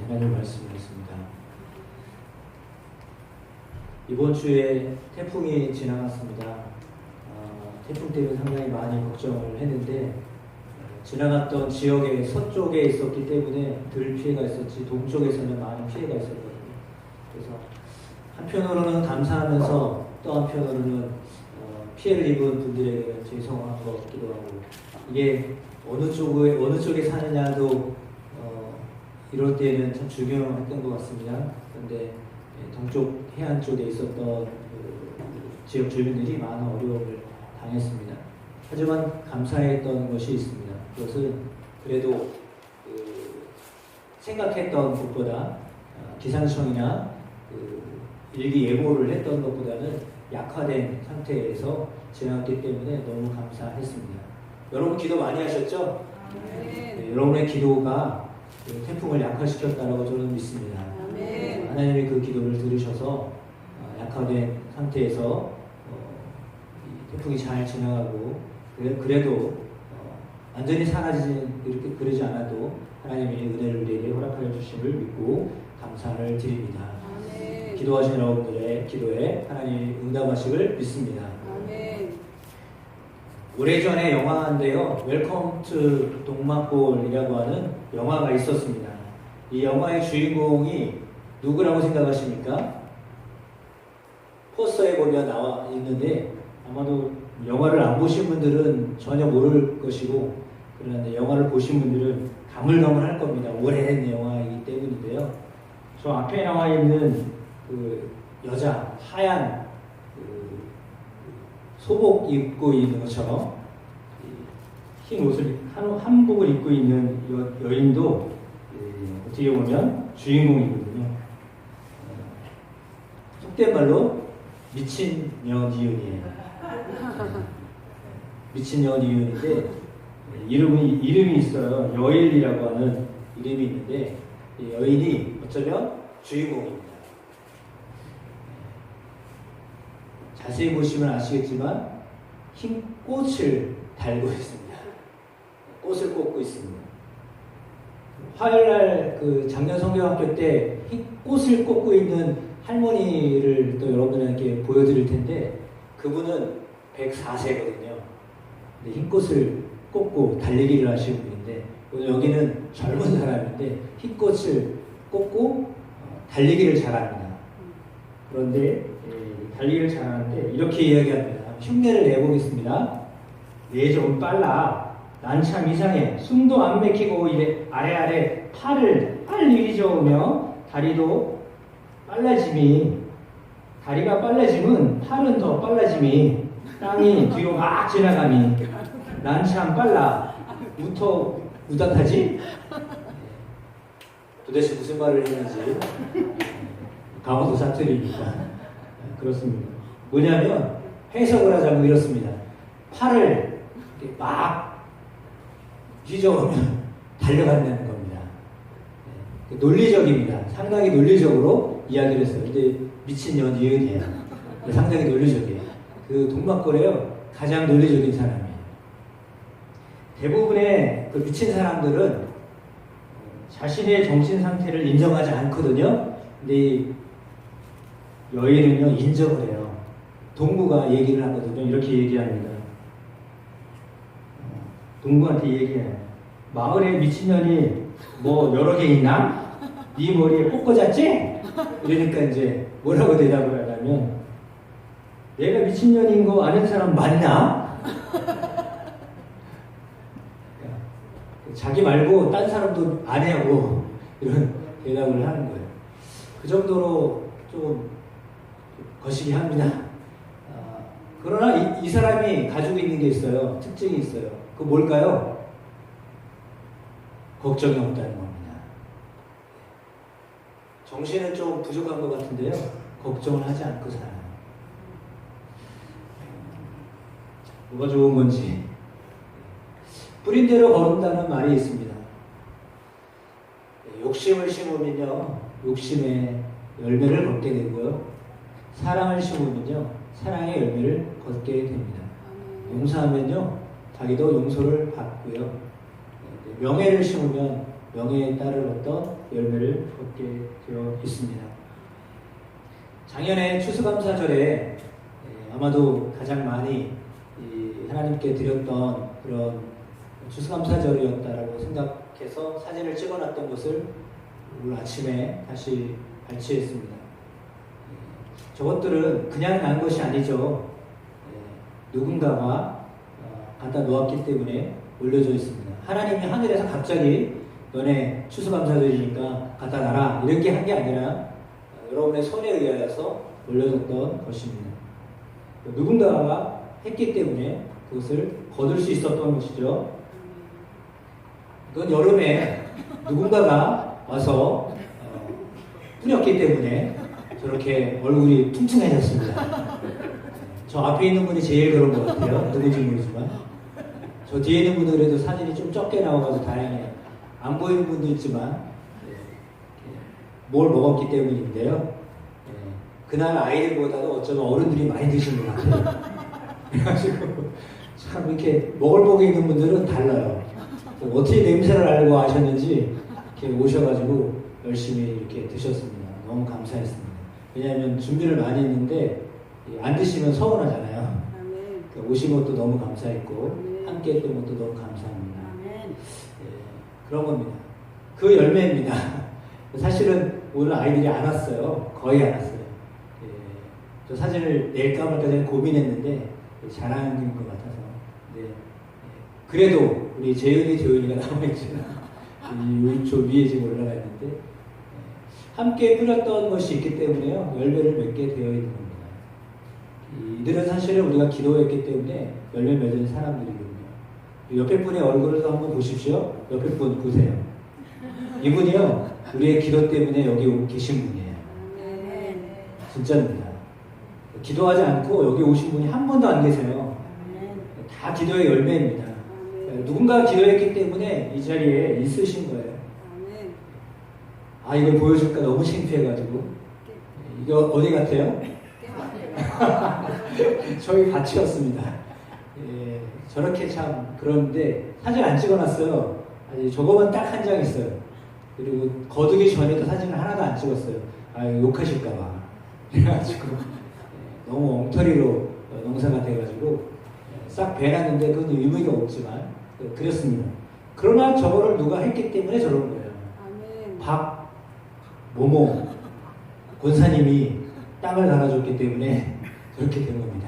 하나님 말씀이었습니다. 이번 주에 태풍이 지나갔습니다. 태풍 때문에 상당히 많이 걱정을 했는데 지나갔던 지역의 서쪽에 있었기 때문에 덜 피해가 있었지 동쪽에서는 많은 피해가 있었거든요. 그래서 한편으로는 감사하면서 또 한편으로는 피해를 입은 분들에게는 죄송한 것 같기도 하고, 이게 어느 쪽에 사느냐도 이럴 때는 참 중요했던 것 같습니다. 그런데 동쪽 해안 쪽에 있었던 그 지역 주민들이 많은 어려움을 당했습니다. 하지만 감사했던 것이 있습니다. 그것은 그래도 생각했던 것보다 기상청이나 일기예보를 했던 것보다는 약화된 상태에서 지나갔기 때문에 너무 감사했습니다. 여러분 기도 많이 하셨죠? 네, 여러분의 기도가 태풍을 약화시켰다고 저는 믿습니다. 하나님이 그 기도를 들으셔서 약화된 상태에서 태풍이 잘 지나가고, 그래도 완전히 사라지지 그러지 않아도 하나님이 은혜를 우리에게 허락하여 주심을 믿고 감사를 드립니다. 아멘. 기도하신 여러분들의 기도에 하나님이 응답하시길 믿습니다. 아멘. 오래전에 영화인데요, 웰컴 투 동막골이라고 하는 영화가 있었습니다. 이 영화의 주인공이 누구라고 생각하십니까? 포스터에 보면 나와 있는데 아마도 영화를 안 보신 분들은 전혀 모를 것이고, 그런데 영화를 보신 분들은 가물가물할 겁니다. 오래된 영화이기 때문인데요. 저 앞에 나와 있는 그 여자, 하얀 소복 입고 있는 것처럼 흰 옷을, 한복을 입고 있는 여인도 어떻게 보면 주인공이거든요. 속된 말로 미친 여인이에요. 미친 여인인데 이름이 있어요. 여일이라고 하는 이름이 있는데 이 여인이 어쩌면 주인공입니다. 자세히 보시면 아시겠지만 흰 꽃을 달고 있습니다. 꽃을 꽂고 있습니다. 화요일날 그 작년 성경학교 때 흰 꽃을 꽂고 있는 할머니를 또 여러분들에게 보여드릴 텐데, 그분은 104세거든요. 흰 꽃을 꽂고 달리기를 하시는 분인데, 여기는 젊은 사람인데 흰 꽃을 꽂고 달리기를 잘합니다. 그런데 달리기를 잘하는데 이렇게 이야기합니다. 흉내를 내보겠습니다. 내 좀 빨라. 난 참 이상해. 숨도 안 막히고 이래 아래아래 팔을 빨리 저으며 다리도 빨라짐이, 다리가 빨라지면 팔은 더 빨라짐이, 땅이 뒤로 막 지나가니 난 참 빨라. 우닥하지? 도대체 무슨 말을 했는지 강원도 사투리니까 그렇습니다. 뭐냐면 해석을 하자면 이렇습니다. 팔을 이렇게 막 휘저으면 달려간다는 겁니다. 논리적입니다. 상당히 논리적으로 이야기를 했어요. 근데 미친 여인이에요. 상당히 논리적이에요. 그 동막골에요, 가장 논리적인 사람이에요. 대부분의 그 미친 사람들은 자신의 정신 상태를 인정하지 않거든요. 근데 이 여인은요, 인정을 해요. 동무가 얘기를 하거든요. 이렇게 얘기합니다. 동무한테 얘기해요. 마을에 미친년이 뭐 여러 개 있나? 네 머리에 꽂 꽂았지? 이러니까 이제 뭐라고 대답을 하냐면, 내가 미친년인 거 아는 사람 많나? 자기 말고 딴 사람도 안 해하고 이런 대답을 하는 거예요. 그 정도로 좀 거시기 합니다. 그러나 이 사람이 가지고 있는 게 있어요. 특징이 있어요. 그 뭘까요? 걱정이 없다는 겁니다. 정신은 좀 부족한 것 같은데요, 걱정을 하지 않고 살아요. 뭐가 좋은 건지. 뿌린 대로 거둔다는 말이 있습니다. 욕심을 심으면요, 욕심의 열매를 걷게 되고요, 사랑을 심으면요, 사랑의 열매를 걷게 됩니다. 용서하면요, 자기도 용서를 받고요, 명예를 심으면 명예에 따른 어떤 열매를 얻게 되어 있습니다. 작년에 추수감사절에 아마도 가장 많이 하나님께 드렸던 그런 추수감사절이었다라고 생각해서 사진을 찍어놨던 것을 오늘 아침에 다시 발췌했습니다. 저것들은 그냥 난 것이 아니죠. 누군가가 갖다 놓았기 때문에 올려져 있습니다. 하나님이 하늘에서 갑자기 너네 추수감사절이니까 갖다 놔라 이렇게 한 게 아니라 여러분의 손에 의하여서 올려졌던 것입니다. 누군가가 했기 때문에 그것을 거둘 수 있었던 것이죠. 그건 여름에 누군가가 와서 뿌렸기 때문에 저렇게 얼굴이 퉁퉁해졌습니다. 저 앞에 있는 분이 제일 그런 것 같아요. 누군지 모르지만. 저 뒤에 있는 분은 그래도 사진이 좀 적게 나와가지고 다행해요. 안 보이는 분도 있지만 뭘 먹었기 때문인데요. 그날 아이들보다도 어쩌면 어른들이 많이 드신 것 같아요. 그래가지고 참 이렇게 먹을 복이 있는 분들은 달라요. 어떻게 냄새를 알고 아셨는지 이렇게 오셔가지고 열심히 이렇게 드셨습니다. 너무 감사했습니다. 왜냐하면 준비를 많이 했는데 안 드시면 서운하잖아요. 그러니까 오신 것도 너무 감사했고 함께 했던 것도 너무 감사합니다. 그런 겁니다. 그 열매입니다. 사실은 오늘 아이들이 안 왔어요. 거의 안 왔어요. 저 사진을 낼까 말까 전에 고민했는데 자랑인 것 같아서. 그래도 우리 재윤이가 나와있죠. 저 위에 지금 올라가 있는데 함께 뿌렸던 것이 있기 때문에요. 열매를 맺게 되어 있는 겁니다. 이들은 사실은 우리가 기도했기 때문에 열매 맺은 사람들이거든요. 옆에 분의 얼굴을 한번 보십시오. 옆에 분 보세요. 이분이요. 우리의 기도 때문에 여기 계신 분이에요. 진짜입니다. 기도하지 않고 여기 오신 분이 한 번도 안 계세요. 다 기도의 열매입니다. 누군가 기도했기 때문에 이 자리에 있으신 거예요. 아, 이걸 보여줄까 너무 창피해가지고. 이거 어디 같아요? 저희 같이 왔습니다. 저렇게 참 그런데 사진 안 찍어놨어요. 아니, 저거만 딱 한 장 있어요. 그리고 거두기 전에도 사진을 하나도 안 찍었어요. 아, 욕하실까봐. 그래가지고 너무 엉터리로 농사가 돼가지고 싹 배놨는데 그건 의미가 없지만 그랬습니다. 그러나 저거를 누가 했기 때문에 저런 거예요. 박 모모 권사님이 땅을 달아줬기 때문에 그렇게 된 겁니다.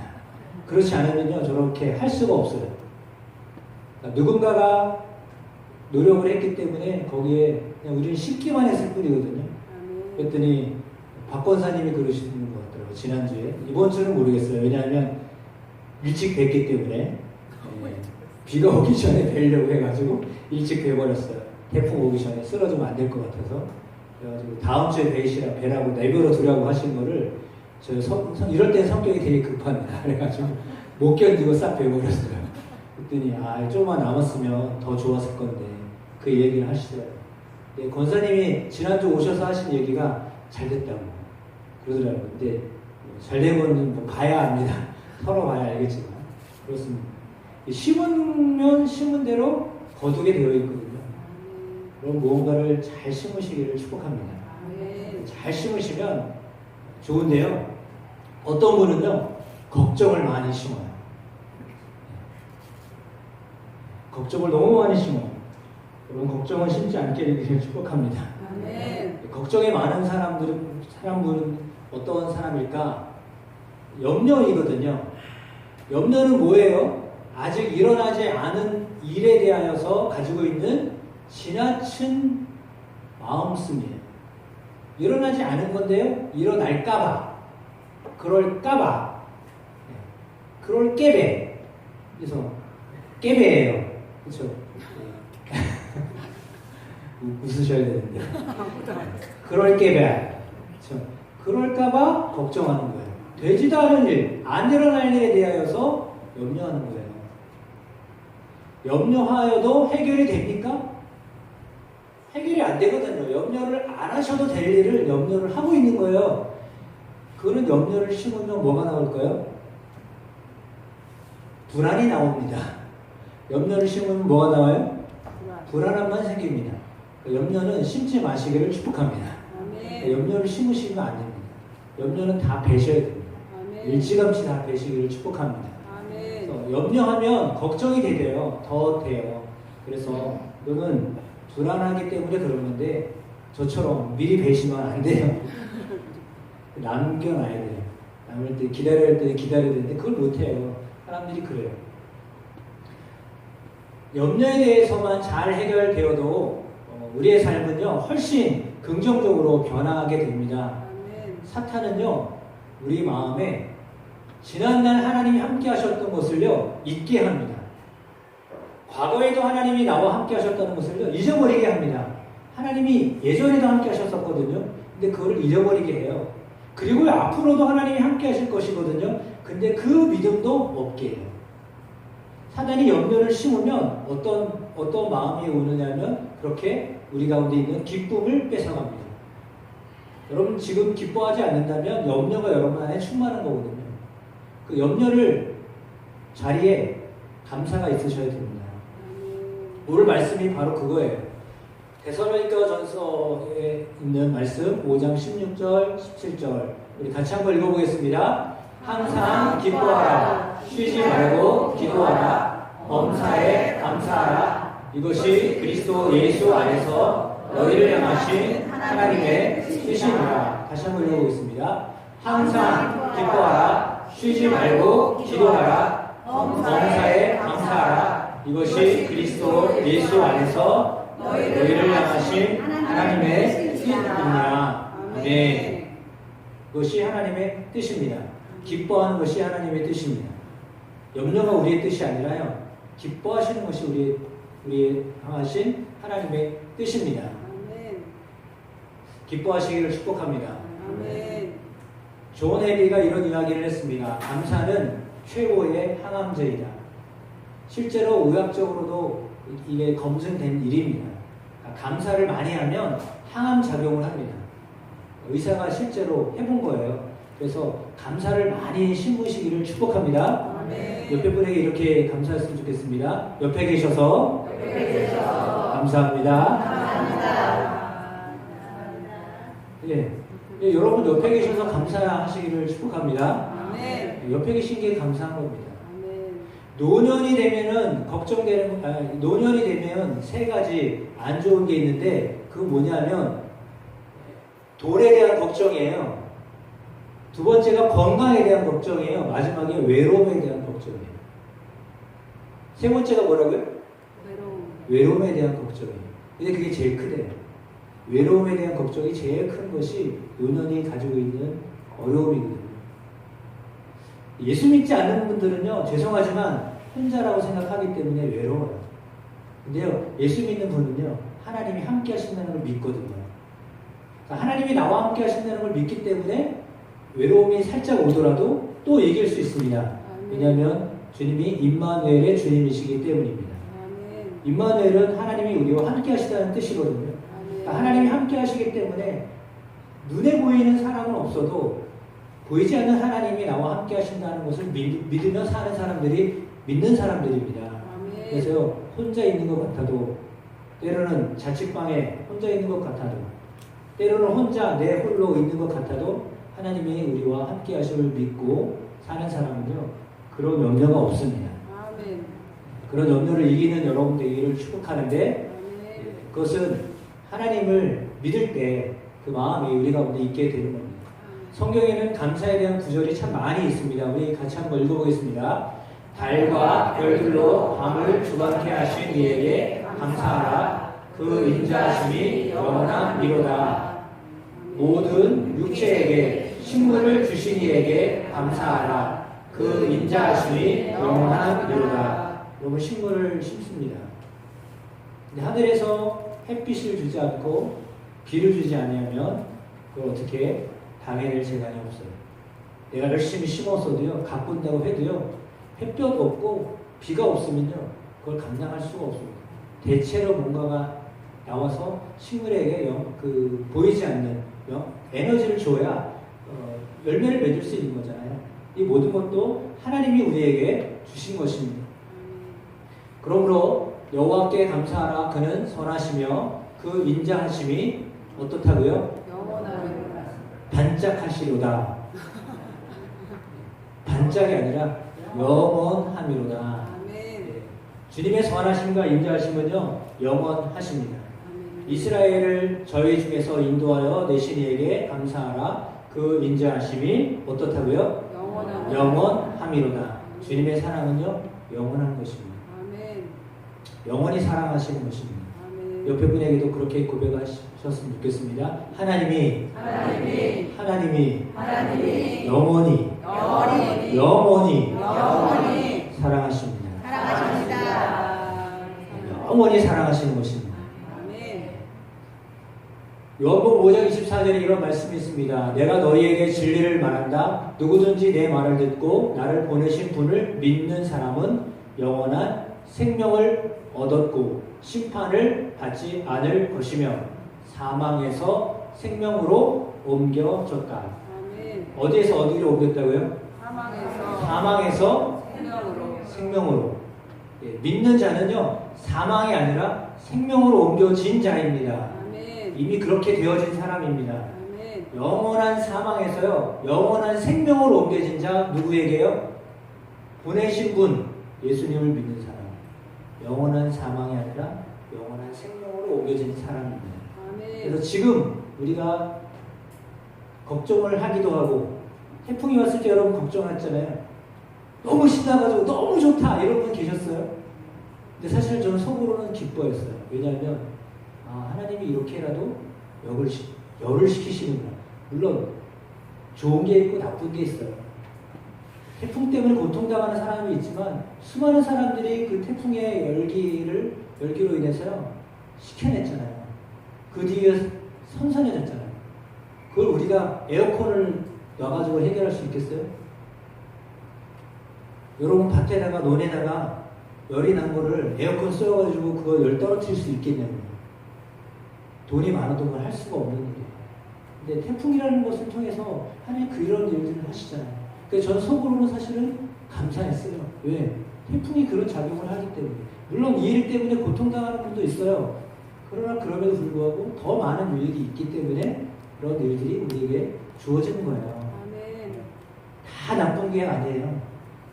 그렇지 않으면요 저렇게 할 수가 없어요. 그러니까 누군가가 노력을 했기 때문에 거기에 그냥 우리는 심기만 했을 뿐이거든요. 그랬더니 박 권사님이 그러시는 것 같더라고요. 지난주에. 이번 주는 모르겠어요. 왜냐하면 일찍 뵀기 때문에 비가 오기 전에 뵈려고 해가지고 일찍 뵈버렸어요. 태풍 오기 전에 쓰러지면 안 될 것 같아서. 그래가지고 다음 주에 뵈라고 내버려 두라고 하신 거를 저 이럴 땐 성격이 되게 급합니다. 그래가지고 못 견디고 싹 뵈버렸어요. 그랬더니 조금만 남았으면 더 좋았을 건데 그 얘기를 하시더라고요. 권사님이 지난주 오셔서 하신 얘기가 잘 됐다고 그러더라고요. 근데 잘 된 거는 뭐 봐야 합니다. 서로 봐야 알겠지만 그렇습니다. 심으면 심은 대로 거두게 되어 있거든요. 그럼 무언가를 잘 심으시기를 축복합니다. 잘 심으시면 좋은데요. 어떤 분은요 걱정을 많이 심어요. 걱정을 너무 많이 심어요. 여러분 걱정을 심지 않게 되기를 축복합니다. 걱정이 많은 사람은 어떤 사람일까? 염려이거든요. 염려는 뭐예요? 아직 일어나지 않은 일에 대하여서 가지고 있는 지나친 마음씀이에요. 일어나지 않은 건데요. 일어날까봐, 그럴까봐, 그럴 깨배. 그래서 깨배예요. 그렇죠? 웃으셔야 되는데. 그럴 깨배. 그렇죠? 그럴까봐 걱정하는 거예요. 되지도 않은 일, 안 일어날 일에 대하여서 염려하는 거예요. 염려하여도 해결이 됩니까? 해결이 안 되거든요. 염려를 안 하셔도 될 일을 염려를 하고 있는 거예요. 그거는 염려를 심으면 뭐가 나올까요? 불안이 나옵니다. 염려를 심으면 뭐가 나와요? 불안함만 생깁니다. 염려는 심지 마시기를 축복합니다. 염려를 심으시면 안 됩니다. 염려는 다 베셔야 됩니다. 일찌감치 다 베시기를 축복합니다. 염려하면 걱정이 되대요. 더 돼요. 그래서 너는 불안하기 때문에 그런 건데 저처럼 미리 베시면 안 돼요. 남겨놔야 돼요. 남을 때 기다려야 할 때 기다려야 되는데 그걸 못해요. 사람들이 그래요. 염려에 대해서만 잘 해결되어도 우리의 삶은요 훨씬 긍정적으로 변화하게 됩니다. 사탄은요 우리 마음에 지난날 하나님이 함께 하셨던 것을요 잊게 합니다. 과거에도 하나님이 나와 함께 하셨다는 것을요 잊어버리게 합니다. 하나님이 예전에도 함께 하셨었거든요. 근데 그걸 잊어버리게 해요. 그리고 앞으로도 하나님이 함께 하실 것이거든요. 근데 그 믿음도 없게 해요. 사단이 염려를 심으면 어떤 마음이 오느냐면 그렇게 우리 가운데 있는 기쁨을 뺏어갑니다. 여러분 지금 기뻐하지 않는다면 염려가 여러분 안에 충만한 거거든요. 그 염려를 자리에 감사가 있으셔야 됩니다. 오늘 말씀이 바로 그거예요. 데살로니가 전서에 있는 말씀 5장 16절 17절 우리 같이 한번 읽어보겠습니다. 항상 기뻐하라. 쉬지 말고 기도하라. 범사에 감사하라. 이것이 그리스도 예수 안에서 너희를 향하신 하나님의 뜻이니라. 다시 한번 읽어보겠습니다. 항상 기뻐하라. 쉬지 말고 기도하라. 범사에 감사하라. 이것이 그리스도 예수 안에서 너희를 향하신 하나님의 뜻이니라. 아멘. 그것이 하나님의 뜻입니다. 기뻐하는 것이 하나님의 뜻입니다. 염려가 우리의 뜻이 아니라요. 기뻐하시는 것이 우리의 향하신 하나님의 뜻입니다. 아멘. 기뻐하시기를 축복합니다. 아멘. 존 해리가 이런 이야기를 했습니다. 감사는 최고의 항암제이다. 실제로 의학적으로도 이게 검증된 일입니다. 감사를 많이 하면 항암 작용을 합니다. 의사가 실제로 해본 거예요. 그래서 감사를 많이 심으시기를 축복합니다. 아멘. 옆에 분에게 이렇게 감사했으면 좋겠습니다. 옆에 계셔서 감사합니다. 감사합니다. 예. 예, 여러분 옆에 계셔서 감사하시기를 축복합니다. 아멘. 옆에 계신 게 감사한 겁니다. 아멘. 노년이 되면 세 가지 안 좋은 게 있는데 그거 뭐냐면 돈에 대한 걱정이에요. 두 번째가 건강에 대한 걱정이에요. 마지막에 외로움에 대한 걱정이에요. 세 번째가 뭐라고요? 외로움에 대한 걱정이에요. 근데 그게 제일 크대요. 외로움에 대한 걱정이 제일 큰 것이 노년이 가지고 있는 어려움이거든요. 예수 믿지 않는 분들은요, 죄송하지만 혼자라고 생각하기 때문에 외로워요. 근데요, 예수 믿는 분은요, 하나님이 함께 하신다는 걸 믿거든요. 그러니까 하나님이 나와 함께 하신다는 걸 믿기 때문에 외로움이 살짝 오더라도 또 이길 수 있습니다. 왜냐하면 주님이 임마누엘의 주님이시기 때문입니다. 임마누엘은 하나님이 우리와 함께 하시다는 뜻이거든요. 그러니까 하나님이 함께 하시기 때문에 눈에 보이는 사람은 없어도 보이지 않는 하나님이 나와 함께 하신다는 것을 믿으며 사는 사람들이 믿는 사람들입니다. 그래서 혼자 있는 것 같아도 때로는 자취방에 혼자 있는 것 같아도 때로는 혼자 내 홀로 있는 것 같아도 하나님이 우리와 함께 하심을 믿고 사는 사람은요 그런 염려가 없습니다. 아멘. 그런 염려를 이기는 여러분 되기를 축복하는데 그것은 하나님을 믿을 때 그 마음이 우리 가운데 있게 되는 겁니다. 성경에는 감사에 대한 구절이 참 많이 있습니다. 우리 같이 한번 읽어보겠습니다. 달과 별들로 밤을 주관케 하신 이에게 감사하라. 그 인자하심이 영원한 이로다. 모든 육체에게 식물을 주신 이에게 감사하라. 그 인자하심이 영원한 이로다. 여러분 식물을 심습니다. 근데 하늘에서 햇빛을 주지 않고 비를 주지 않으면 그걸 어떻게 당해낼 재간이 없어요. 내가 열심히 심었어도요, 가꾼다고 해도요, 햇볕 없고 비가 없으면요, 그걸 감당할 수가 없습니다. 대체로 뭔가가 나와서 식물에게 보이지 않는 에너지를 줘야 열매를 맺을 수 있는 거잖아요. 이 모든 것도 하나님이 우리에게 주신 것입니다. 그러므로 여호와께 감사하라. 그는 선하시며 그 인자하심이 어떻다고요? 영원하리로다. 반짝하시로다. 반짝이 아니라 영원함이로다. 아멘. 네. 주님의 선하심과 인자하심은요 영원하십니다. 아멘. 이스라엘을 저희 중에서 인도하여 내신 이에게 감사하라. 그 인자하심이 어떻다고요? 영원함이로다. 주님의 사랑은요 영원한 것입니다. 아멘. 영원히 사랑하시는 것입니다. 아멘. 옆에 분에게도 그렇게 고백하셨으면 좋겠습니다. 하나님이 영원히 사랑하십니다. 영원히 사랑하시는 것입니다. 아멘. 요한복음 5장 24절에 이런 말씀이 있습니다. 내가 너희에게 진리를 말한다. 누구든지 내 말을 듣고 나를 보내신 분을 믿는 사람은 영원한 생명을 얻었고 심판을 받지 않을 것이며 사망에서 생명으로 옮겨졌다. 아멘. 어디에서 어디로 옮겼다고요? 사망에서 생명으로. 예, 믿는 자는요 사망이 아니라 생명으로 옮겨진 자입니다. 아멘. 이미 그렇게 되어진 사람입니다. 아멘. 영원한 사망에서요 영원한 생명으로 옮겨진 자 누구에게요? 보내신 분 예수님을 믿는 사람. 영원한 사망이 아니라 영원한 생명으로 옮겨진 사람입니다. 아멘. 그래서 지금 우리가 걱정을 하기도 하고 태풍이 왔을 때 여러분 걱정했잖아요. 너무 신나가지고 너무 좋다 이런 분 계셨어요? 근데 사실 저는 속으로는 기뻐했어요. 왜냐하면 하나님이 이렇게라도 열을 시키시는구나. 물론 좋은 게 있고 나쁜 게 있어요. 태풍 때문에 고통당하는 사람이 있지만 수많은 사람들이 그 태풍의 열기로 인해서요 식혀냈잖아요. 그 뒤에 선선해졌잖아요. 그걸 우리가 에어컨을 놔가지고 해결할 수 있겠어요? 여러분 밭에다가 논에다가 열이 난 거를 에어컨 쏘여가지고 그거 열 떨어뜨릴 수 있겠냐고요. 돈이 많아도 그걸 할 수가 없는 일이에요. 근데 태풍이라는 것을 통해서 하나님 그런 일들을 하시잖아요. 그래서 저는 속으로는 사실은 감사했어요. 왜? 태풍이 그런 작용을 하기 때문에. 물론 이 일 때문에 고통당하는 분도 있어요. 그러나 그럼에도 불구하고 더 많은 일이 있기 때문에 그런 일들이 우리에게 주어지는 거예요. 아멘. 다 나쁜 게 아니에요.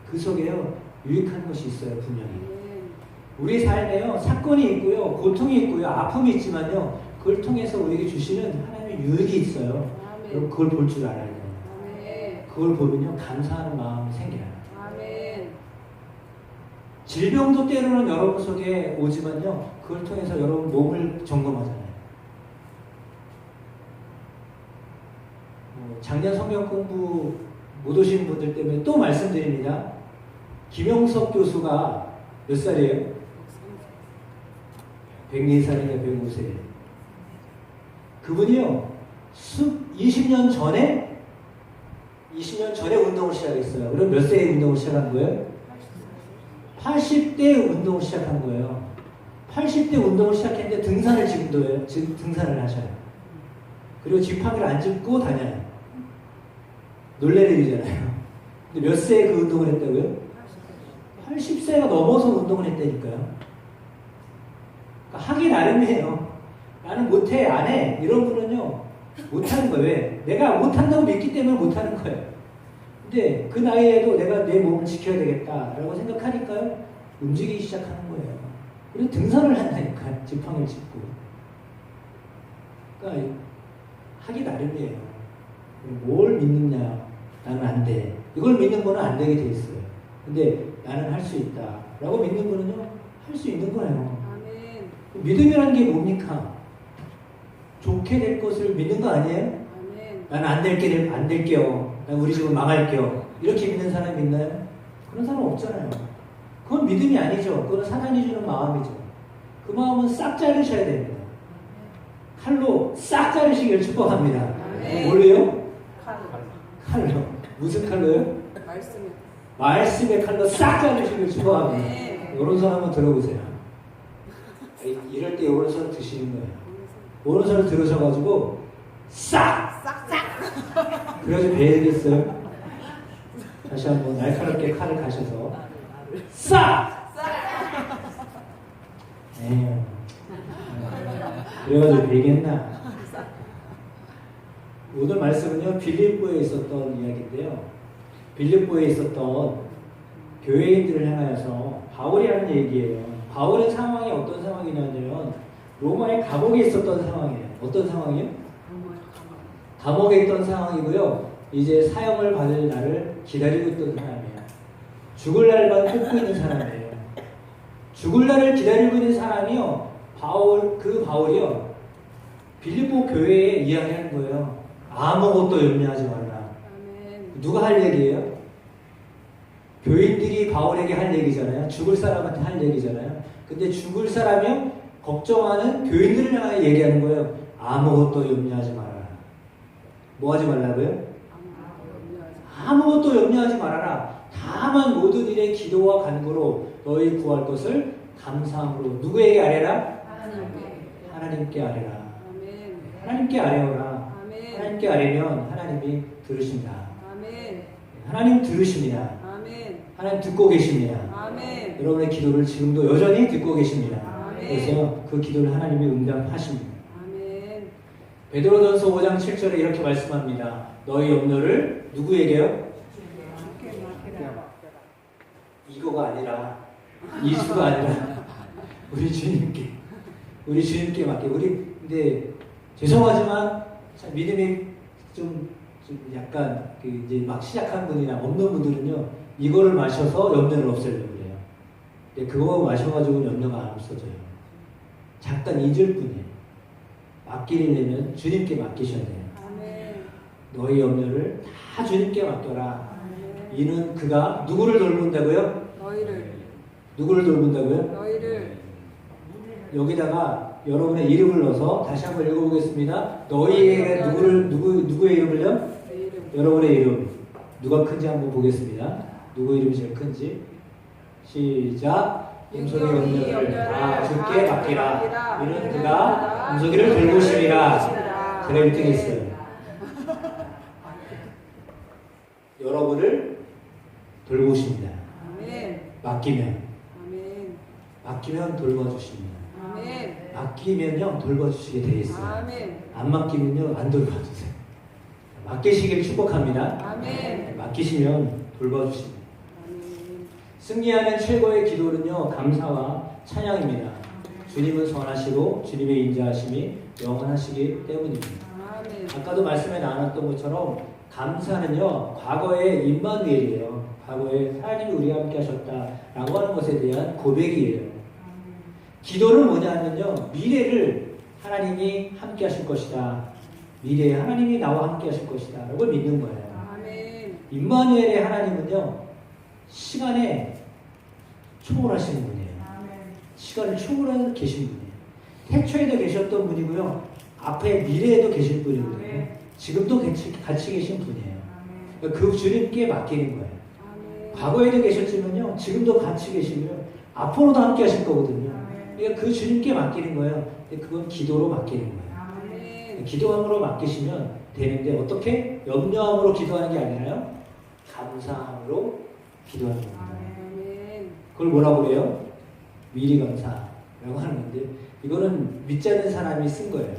그 속에요 유익한 것이 있어요. 분명히. 아멘. 우리 삶에요 사건이 있고요 고통이 있고요 아픔이 있지만요 그걸 통해서 우리에게 주시는 하나님의 유익이 있어요. 아멘. 여러분 그걸 볼 줄 알아야 돼요. 아멘. 그걸 보면요 감사하는 마음이 생겨요. 아멘. 질병도 때로는 여러분 속에 오지만요 그걸 통해서 여러분 몸을 점검하잖아요. 작년 성경 공부 못 오신 분들 때문에 또 말씀드립니다. 김영석 교수가 몇 살이에요? 104살이냐 105세. 그분이요 20년 전에 운동을 시작했어요. 그럼 몇 세에 운동을 시작한 거예요? 80대 운동을 시작한 거예요. 80대 운동을 시작했는데 등산을 지금도 해요. 지금 등산을 하셔요. 그리고 지팡이를 안 짚고 다녀요. 놀래들이잖아요. 근데 몇 세에 그 운동을 했다고요? 80세가 넘어서 운동을 했다니까요. 그러니까 하기 나름이에요. 나는 못해, 안 해. 이런 분은요, 못하는 거예요. 왜? 내가 못한다고 믿기 때문에 못하는 거예요. 근데 그 나이에도 내가 내 몸을 지켜야 되겠다라고 생각하니까요, 움직이기 시작하는 거예요. 그리고 등산을 한다니까요. 지팡이를 짚고. 그러니까 하기 나름이에요. 뭘 믿느냐? 나는 안 돼. 이걸 믿는 거는 안 되게 돼 있어요. 근데 나는 할 수 있다. 라고 믿는 거는요, 할 수 있는 거예요. 아멘. 믿음이라는 게 뭡니까? 좋게 될 것을 믿는 거 아니에요? 아멘. 나는 안 될게요. 난 우리 집은 망할게요. 이렇게 믿는 사람이 있나요? 그런 사람 없잖아요. 그건 믿음이 아니죠. 그건 사단이 주는 마음이죠. 그 마음은 싹 자르셔야 됩니다. 칼로 싹 자르시길 축복합니다. 아멘. 뭘로요? 칼로. 무슨 칼로요? 말씀에. 말씀의 칼로 싹 자르시길 축복합니다. 네. 이런 손 한번 들어보세요. 이럴 때 이런 손 드시는 거예요. 오른손을 들으셔가지고 싹! 그래서 배야겠어요. 다시 한번 날카롭게 칼을 가셔서 싹! 네. 그래가지고 얘기했나? 오늘 말씀은요, 빌립보에 있었던 이야기인데요. 빌립보에 있었던 교회인들을 향하여서 바울이 하는 얘기예요. 바울의 상황이 어떤 상황이냐면 로마의 감옥에 있었던 상황이에요. 어떤 상황이요? 감옥에 있던 상황이고요. 이제 사형을 받을 날을 기다리고 있던 사람이에요. 죽을 날만 꼽고 있는 사람이에요. 죽을 날을 기다리고 있는 사람이요. 바울이요. 빌립보 교회에 이야기하는 거예요. 아무것도 염려하지 말라. 누가 할 얘기예요? 교인들이 바울에게 할 얘기잖아요. 죽을 사람한테 할 얘기잖아요. 근데 죽을 사람이요. 걱정하는 교인들을 향해 얘기하는 거예요. 아무것도 염려하지 말아라. 뭐 하지 말라고요? 아무것도 염려하지 말아라. 다만 모든 일에 기도와 간구로 너희 구할 것을 감사함으로 누구에게 아뢰라? 하나님께 아뢰라. 하나님께 아뢰어라. 하나님께 아뢰면 하나님이 들으신다. 하나님 들으십니다. 하나님 듣고 계십니다. 여러분의 기도를 지금도 여전히 듣고 계십니다. 그래서 그 기도를 하나님이 응답하십니다. 베드로전서 5장 7절에 이렇게 말씀합니다. 너희 염려를 누구에게요? 이거가 아니라 이수가 아니라 우리 주님께 맡겨. 근데 죄송하지만 참 믿음이 좀 약간 이제 막 시작한 분이나 없는 분들은요 이거를 마셔서 염려를 없애려고 그래요. 근데 그거 마셔가지고 염려가 안 없어져요. 잠깐 잊을 뿐이에요. 맡기려면 주님께 맡기셔야 돼요. 너희 염려를 다 주님께 맡겨라. 이는 그가 누구를 돌본다고요? 누구를 돌본다고요? 너희를. 여기다가 여러분의 이름을 넣어서 다시 한번 읽어보겠습니다. 너희에게 누구의 이름을요? 여러분의 이름. 누가 큰지 한번 보겠습니다. 누구 이름이 제일 큰지. 시작. 음속의 염려를 다 주께 맡기라. 이는 그가 음속이를 돌보심이라. 제가 1등 했어요. 여러분을 돌보십니다. 맡기면 돌봐주십니다. 맡기면요 돌봐주시게 되어 있어요. 안 맡기면요 안 돌봐주세요. 맡기시길 축복합니다. 맡기시면 돌봐주십니다. 승리하는 최고의 기도는요 감사와 찬양입니다. 주님은 선하시고 주님의 인자하심이 영원하시기 때문입니다. 아까도 말씀에 나눴던 것처럼 감사는요 과거의 임마누엘이에요. 과거에 하나님이 우리와 함께 하셨다라고 하는 것에 대한 고백이에요. 기도는 뭐냐면요 미래를 하나님이 함께 하실 것이다. 미래에 하나님이 나와 함께 하실 것이다 라고 믿는 거예요. 임마누엘의 하나님은요 시간에 초월하시는 분이에요. 시간을 초월하는 계신 분이에요. 태초에도 계셨던 분이고요 앞에 미래에도 계실 분이거든요. 지금도 같이 계신 분이에요. 그 주님께 맡기는 거예요. 과거에도 계셨지만요 지금도 같이 계시고요 앞으로도 함께 하실 거거든요. 그러니까 그 주님께 맡기는 거예요. 근데 그건 기도로 맡기는 거예요. 기도함으로 맡기시면 되는데 어떻게? 염려함으로 기도하는 게 아니라요 감사함으로 기도하는 겁니다. 그걸 뭐라고 그래요? 미리 감사라고 하는 건데 이거는 믿지 않는 사람이 쓴 거예요.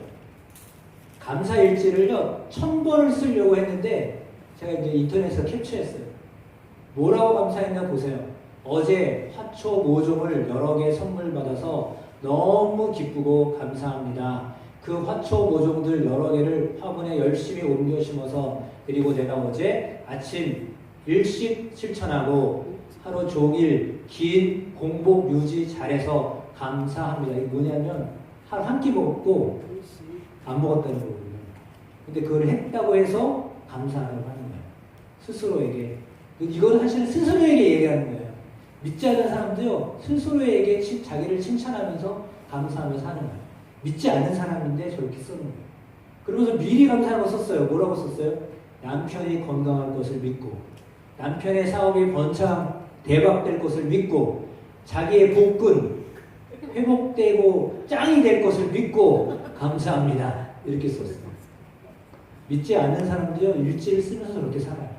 감사일지를요 1000번을 쓰려고 했는데 제가 이제 인터넷에서 캡처했어요. 뭐라고 감사했나 보세요. 어제 화초 모종을 여러 개 선물 받아서 너무 기쁘고 감사합니다. 그 화초 모종들 여러 개를 화분에 열심히 옮겨 심어서 그리고 내가 어제 아침 일식 실천하고 하루 종일 긴 공복 유지 잘해서 감사합니다. 이게 뭐냐면 하루 한 끼 먹고 안 먹었다는 거거든요. 근데 그걸 했다고 해서 감사하라고 하는 거예요. 스스로에게. 이거는 사실은 스스로에게 얘기하는 거예요. 믿지 않는 사람도요, 스스로에게 자기를 칭찬하면서 감사하면서 하는 거예요. 믿지 않는 사람인데 저렇게 쓰는 거예요. 그러면서 미리 감사하는 거 썼어요. 뭐라고 썼어요? 남편이 건강할 것을 믿고, 남편의 사업이 번창 대박될 것을 믿고, 자기의 복근 회복되고 짱이 될 것을 믿고 감사합니다. 이렇게 썼어요. 믿지 않는 사람도요, 일지를 쓰면서 저렇게 살아요.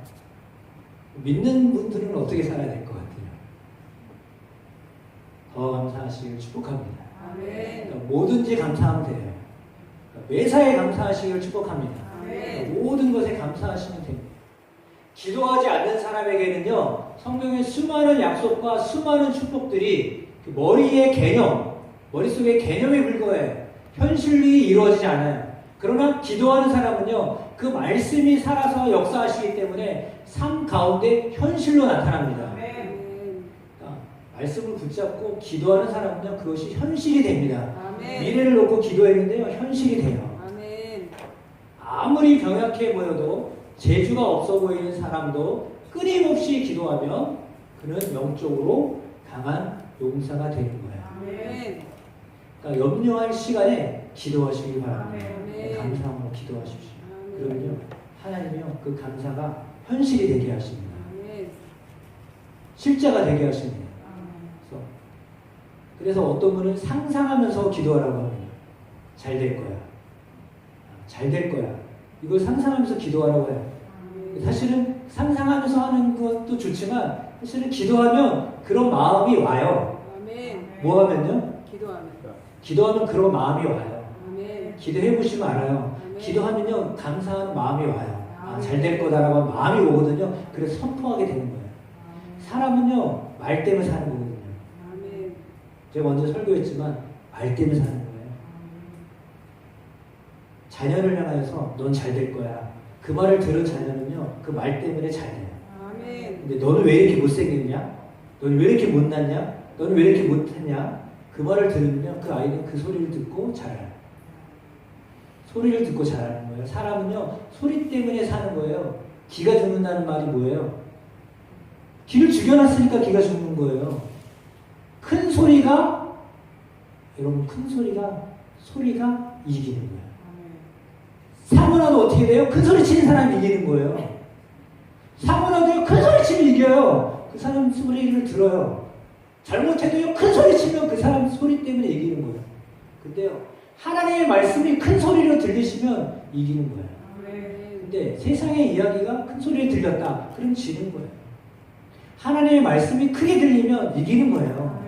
믿는 분들은 어떻게 살아야 될 것 같아요? 더 감사하시길 축복합니다. 그러니까 뭐든지 감사하면 돼요. 매사에 감사하시기를 축복합니다. 아멘. 모든 것에 감사하시면 됩니다. 기도하지 않는 사람에게는요, 성경의 수많은 약속과 수많은 축복들이 그 머리의 개념, 머릿속의 개념에 불과해요. 현실로 이루어지지 않아요. 그러나 기도하는 사람은요, 그 말씀이 살아서 역사하시기 때문에 삶 가운데 현실로 나타납니다. 아멘. 그러니까 말씀을 붙잡고 기도하는 사람은요, 그것이 현실이 됩니다. 아멘. 미래를 놓고 기도했는데요, 현실이 돼요. 아멘. 아무리 병약해 보여도 재주가 없어 보이는 사람도 끊임없이 기도하면 그는 영적으로 강한 용사가 되는 거예요. 아멘. 그러니까 염려할 시간에 기도하시기 바랍니다. 아멘. 감사함으로 기도하십시오. 아멘. 그러면요, 하나님이요, 그 감사가 현실이 되게 하십니다. 아멘. 실제가 되게 하십니다. 그래서 어떤 분은 상상하면서 기도하라고 합니다. 잘 될 거야. 잘 될 거야. 이걸 상상하면서 기도하라고 해요. 사실은 상상하면서 하는 것도 좋지만 사실은 기도하면 그런 마음이 와요. 아멘. 뭐 하면요? 기도하면. 기도하면 그런 마음이 와요. 아멘. 기도해 보시면 알아요. 아멘. 기도하면요, 감사하는 마음이 와요. 아, 잘 될 거다라고 하는 마음이 오거든요. 그래서 선포하게 되는 거예요. 사람은요, 말 때문에 사는 거거든요. 아멘. 제가 먼저 설교했지만 말 때문에 사는 거예요. 자녀를 향하여서 넌 잘 될 거야. 그 말을 들은 자녀는요, 그 말 때문에 잘 돼요. 아멘. 근데 너는 왜 이렇게 못생겼냐? 너는 왜 이렇게 못났냐? 너는 왜 이렇게 못했냐? 그 말을 들으면요, 그 아이는 그 소리를 듣고 자라요. 소리를 듣고 자라는 거예요. 사람은요, 소리 때문에 사는 거예요. 기가 죽는다는 말이 뭐예요? 기를 죽여놨으니까 기가 죽는 거예요. 큰 소리가, 여러분, 큰 소리가 이기는 거예요. 사고나도 어떻게 돼요? 큰 소리 치는 사람이 이기는 거예요. 사고나도요, 큰 소리 치면 이겨요. 그 사람 소리를 들어요. 잘못해도요, 큰 소리 치면 그 사람 소리 때문에 이기는 거예요. 근데요, 하나님의 말씀이 큰 소리로 들리시면 이기는 거예요. 근데 세상의 이야기가 큰 소리로 들렸다. 그럼 지는 거예요. 하나님의 말씀이 크게 들리면 이기는 거예요.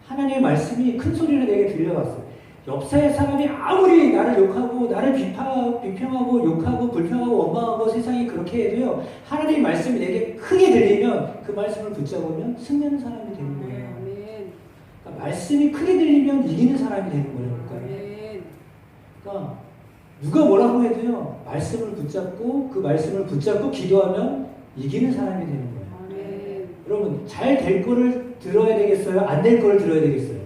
하나님의 말씀이 큰 소리로 내게 들려왔어요. 옆사의 사람이 아무리 나를 욕하고 나를 비평하고 욕하고 불평하고 원망하고 세상이 그렇게 해도요, 하나님의 말씀이 내게 크게 들리면 그 말씀을 붙잡으면 승리하는 사람이 되는 거예요. 그러니까 말씀이 크게 들리면 이기는 사람이 되는 거예요. 그러니까 누가 뭐라고 해도요, 말씀을 붙잡고 그 말씀을 붙잡고 기도하면 이기는 사람이 되는 거예요. 여러분, 잘 될 거를 들어야 되겠어요? 안 될 거를 들어야 되겠어요?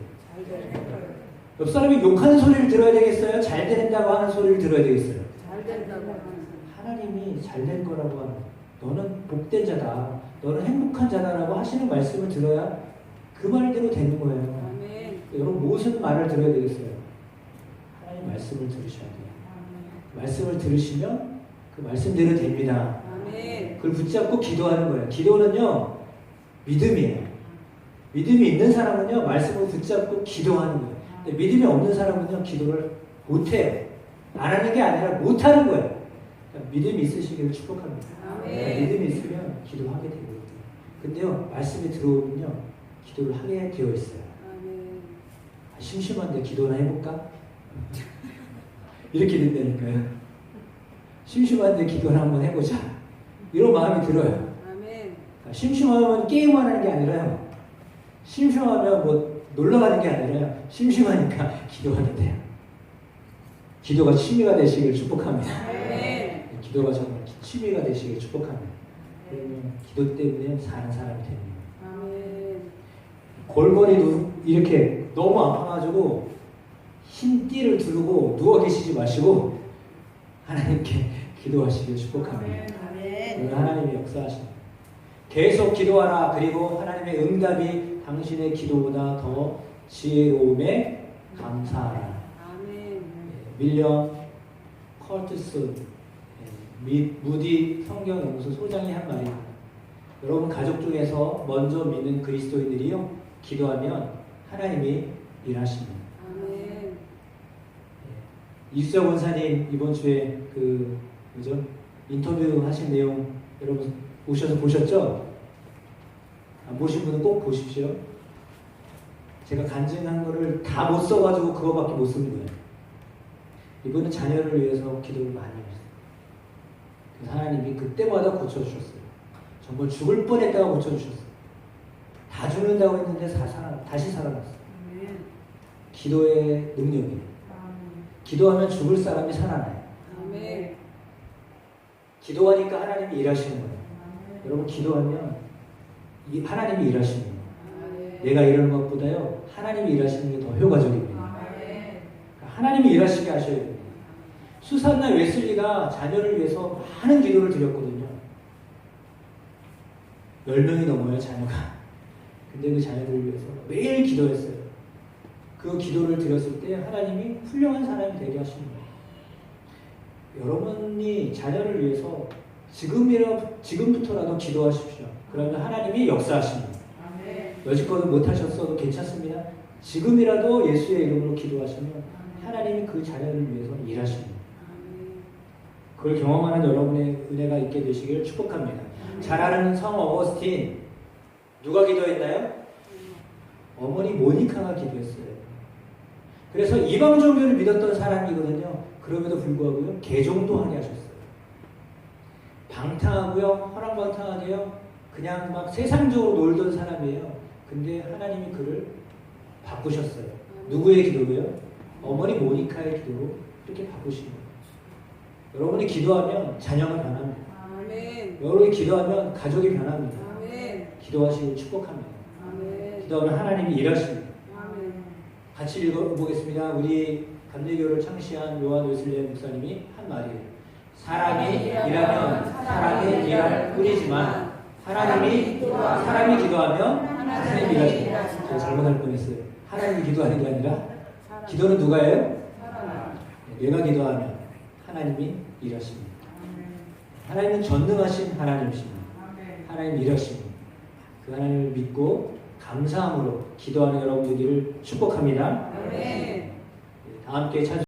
옆 사람이 욕하는 소리를 들어야 되겠어요? 잘 된다고 하는 소리를 들어야 되겠어요? 잘 된다고. 하나님이 잘 될 거라고 하는, 너는 복된 자다, 너는 행복한 자다라고 하시는 말씀을 들어야 그 말대로 되는 거예요. 아멘. 여러분, 무슨 말을 들어야 되겠어요? 하나님 말씀을 들으셔야 돼요. 말씀을 들으시면 그 말씀대로 됩니다. 아멘. 그걸 붙잡고 기도하는 거예요. 기도는요, 믿음이에요. 믿음이 있는 사람은요, 말씀을 붙잡고 기도하는 거예요. 근데 믿음이 없는 사람은요, 기도를 못해요. 안 하는 게 아니라 못하는 거예요. 그러니까 믿음이 있으시기를 축복합니다. 아멘. 믿음이 있으면 기도하게 되거든요. 근데요, 말씀이 들어오면요, 기도를 하게 되어 있어요. 아멘. 심심한데 기도나 해볼까? 이렇게 된다니까요. 심심한데 기도를 한번 해보자. 이런 마음이 들어요. 아멘. 심심하면 게임만 하는 게 아니라요. 심심하면 뭐 놀러 가는 게 아니라요. 심심하니까 기도하게 돼요. 기도가 취미가 되시길 축복합니다. 아멘. 기도가 정말 취미가 되시길 축복합니다. 그러면 기도 때문에 사는 사람이 됩니다. 아멘. 골머리도 이렇게 너무 아파가지고 흰띠를 두르고 누워 계시지 마시고 하나님께 기도하시길 축복합니다. 오늘 하나님의 역사하십니다. 계속 기도하라. 그리고 하나님의 응답이 당신의 기도보다 더 지혜로움에 감사하라. 아멘. 밀리엄 컬트스 무디 성경연구소 소장이 한 말입니다. 여러분 가족 중에서 먼저 믿는 그리스도인들이요, 기도하면 하나님이 일하십니다. 아멘. 이수정 원사님 이번 주에 그 뭐죠? 인터뷰 하신 내용 여러분 오셔서 보셨죠? 안 보신 분은 꼭 보십시오. 제가 간증한 거를 다 못 써가지고 그거밖에 못 쓰는 거예요. 이분은 자녀를 위해서 기도를 많이 했어요. 그래서 하나님이 그때마다 고쳐주셨어요. 정말 죽을 뻔했다가 고쳐주셨어요. 다 죽는다고 했는데 다시 살아났어요. 아멘. 기도의 능력이에요. 기도하면 죽을 사람이 살아나요. 아멘. 기도하니까 하나님이 일하시는 거예요. 여러분 기도하면 하나님이 일하시는 거예요. 내가 일하는 것보다요 하나님이 일하시는 게 더 효과적입니다. 하나님이 일하시게 하셔야 됩니다. 수산나 웨슬리가 자녀를 위해서 많은 기도를 드렸거든요. 10명이 넘어요 자녀가. 근데 그 자녀들을 위해서 매일 기도했어요. 그 기도를 드렸을 때 하나님이 훌륭한 사람이 되게 하시는 거예요. 여러분이 자녀를 위해서 지금부터라도 기도하십시오. 그러면 하나님이 역사하십니다. 여지껏은 못하셨어도 괜찮습니다. 지금이라도 예수의 이름으로 기도하시면 하나님이 그 자녀를 위해서 일하십니다. 그걸 경험하는 여러분의 은혜가 있게 되시길 축복합니다. 잘 아는 성 어거스틴 누가 기도했나요? 어머니 모니카가 기도했어요. 그래서 이방 종교를 믿었던 사람이거든요. 그럼에도 불구하고요 개종도 하게 하셨어요. 방탕하고요 허랑방탕하게요 그냥 막 세상적으로 놀던 사람이에요. 근데 하나님이 그를 바꾸셨어요. 누구의 기도로요? 어머니 모니카의 기도로 이렇게 바꾸신 거예요. 여러분이 기도하면 자녀가 변합니다. 아멘. 여러분이 기도하면 가족이 변합니다. 아멘. 기도하시길 축복합니다. 아멘. 기도하면 하나님이 일하십니다. 아멘. 같이 읽어보겠습니다. 우리 감리교를 창시한 요한 웨슬리 목사님이 한 말이에요. 사람이 일하면 사람이 일할 뿐이지만 사람이 기도하면 하나님이 일하십니다. 제가 잘못할 뻔했어요. 하나님이 기도하는 게 아니라 기도는 누가 해요? 내가 기도하면 하나님이 일하십니다. 하나님은 전능하신 하나님이십니다. 하나님 일하십니다. 그 하나님을 믿고 감사함으로 기도하는 여러분 되기를 축복합니다. 아멘. 다 함께 찬송